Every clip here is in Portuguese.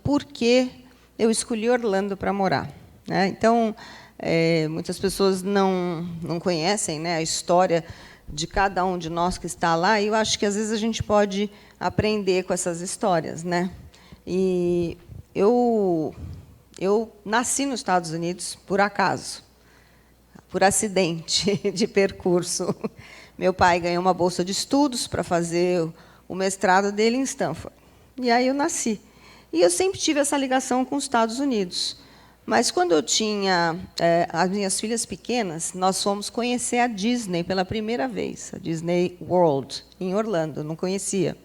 por que eu escolhi Orlando para morar, né? Então, muitas pessoas não conhecem, né, a história de cada um de nós que está lá, e eu acho que, às vezes, a gente pode aprender com essas histórias, né? E eu nasci nos Estados Unidos por acaso, por acidente de percurso. Meu pai ganhou uma bolsa de estudos para fazer o mestrado dele em Stanford. E aí eu nasci. E eu sempre tive essa ligação com os Estados Unidos. Mas, quando eu tinha as minhas filhas pequenas, nós fomos conhecer a Disney pela primeira vez, a Disney World, em Orlando. Eu não conhecia.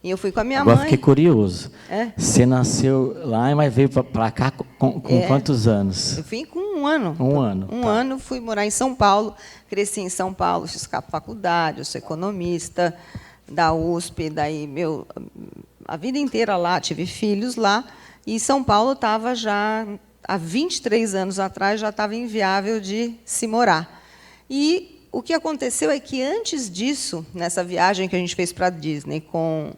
E eu fui com a minha mãe. Agora fiquei curioso. É? Você nasceu lá, mas veio para cá com quantos anos? Eu vim com 1 ano. Um ano. Um ano, fui morar em São Paulo, cresci em São Paulo, fiz faculdade, eu sou economista da USP, daí a vida inteira lá, tive filhos lá, e São Paulo estava já, há 23 anos atrás, já estava inviável de se morar. E o que aconteceu é que, antes disso, nessa viagem que a gente fez para a Disney com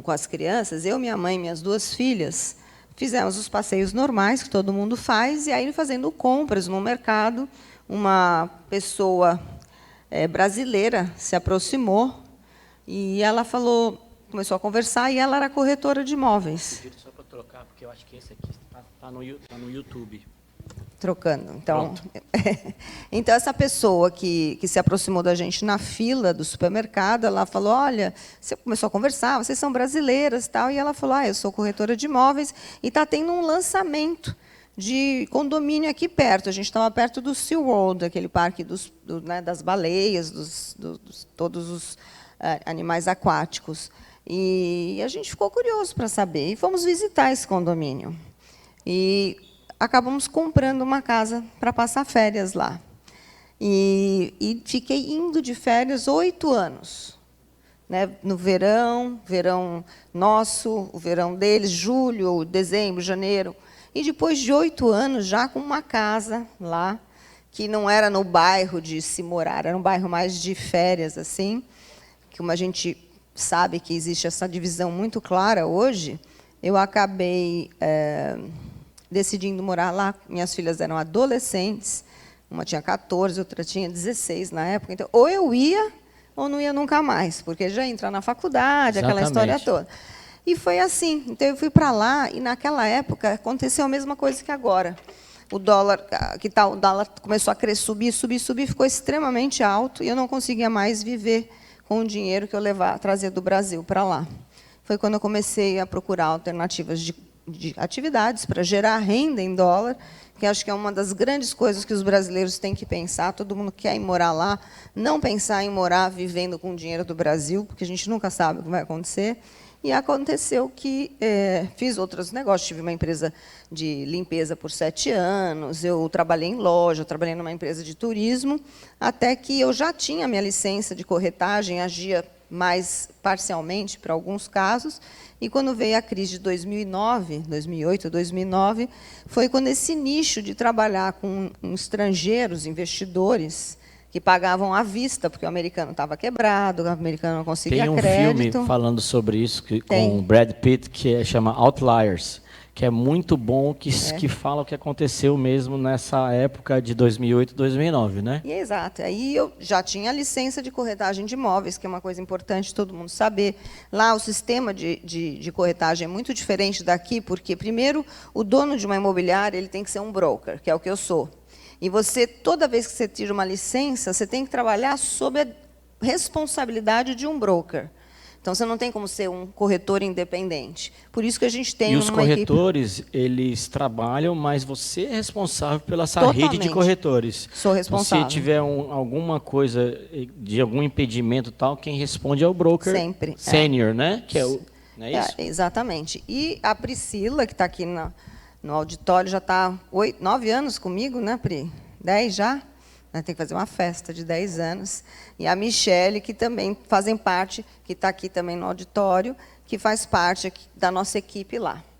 as crianças, eu, minha mãe e minhas 2 filhas, fizemos os passeios normais que todo mundo faz, e aí, fazendo compras no mercado, uma pessoa brasileira se aproximou e ela começou a conversar, e ela era corretora de imóveis. Só para trocar, porque eu acho que esse aqui está no YouTube. Trocando. Então, essa pessoa que se aproximou da gente na fila do supermercado, ela falou: olha, você começou a conversar, vocês são brasileiras, tal, e ela falou: eu sou corretora de imóveis, e está tendo um lançamento de condomínio aqui perto. A gente estava perto do SeaWorld, aquele parque das baleias, todos os animais aquáticos. E a gente ficou curioso para saber, e fomos visitar esse condomínio. E acabamos comprando uma casa para passar férias lá. E fiquei indo de férias 8 anos. Né? No verão nosso, o verão deles, julho, dezembro, janeiro. E depois de 8 anos, já com uma casa lá, que não era no bairro de se morar, era um bairro mais de férias, assim, que, como a gente sabe que existe essa divisão muito clara hoje, eu acabei decidindo morar lá. Minhas filhas eram adolescentes, uma tinha 14, outra tinha 16 na época. Então, ou eu ia, ou não ia nunca mais, porque já ia entrar na faculdade, aquela história toda. E foi assim. Então, eu fui para lá, e, naquela época, aconteceu a mesma coisa que agora. O dólar começou a subir, ficou extremamente alto, e eu não conseguia mais viver com o dinheiro que eu trazia do Brasil para lá. Foi quando eu comecei a procurar alternativas de atividades para gerar renda em dólar, que acho que é uma das grandes coisas que os brasileiros têm que pensar. Todo mundo quer ir morar lá, não pensar em morar vivendo com o dinheiro do Brasil, porque a gente nunca sabe o que vai acontecer. E aconteceu que fiz outros negócios. Tive uma empresa de limpeza por 7 anos, eu trabalhei em loja, eu trabalhei numa empresa de turismo, até que eu já tinha minha licença de corretagem, agia mais parcialmente para alguns casos, e, quando veio a crise de 2008, 2009, foi quando esse nicho de trabalhar com estrangeiros, investidores, que pagavam à vista, porque o americano estava quebrado, o americano não conseguia crédito. Tem um filme falando sobre isso, com o Brad Pitt, que chama Outliers, que é muito bom, que fala o que aconteceu mesmo nessa época de 2008, 2009, né? Exato. Aí eu já tinha a licença de corretagem de imóveis, que é uma coisa importante todo mundo saber. Lá, o sistema de corretagem é muito diferente daqui, porque, primeiro, o dono de uma imobiliária ele tem que ser um broker, que é o que eu sou. E você, toda vez que você tira uma licença, você tem que trabalhar sob a responsabilidade de um broker. Então, você não tem como ser um corretor independente. Por isso que a gente tem uma equipe... E os corretores, eles trabalham, mas você é responsável pela essa rede de corretores. Sou responsável. Se tiver alguma coisa, de algum impedimento tal, quem responde é o broker sempre sênior, né? Que é o, não é isso? Exatamente. E a Priscila, que está aqui no auditório, já está 9 anos comigo, né, Pri? 10 já? Tem que fazer uma festa de 10 anos. E a Michele, que também fazem parte, que está aqui também no auditório, que faz parte aqui da nossa equipe lá.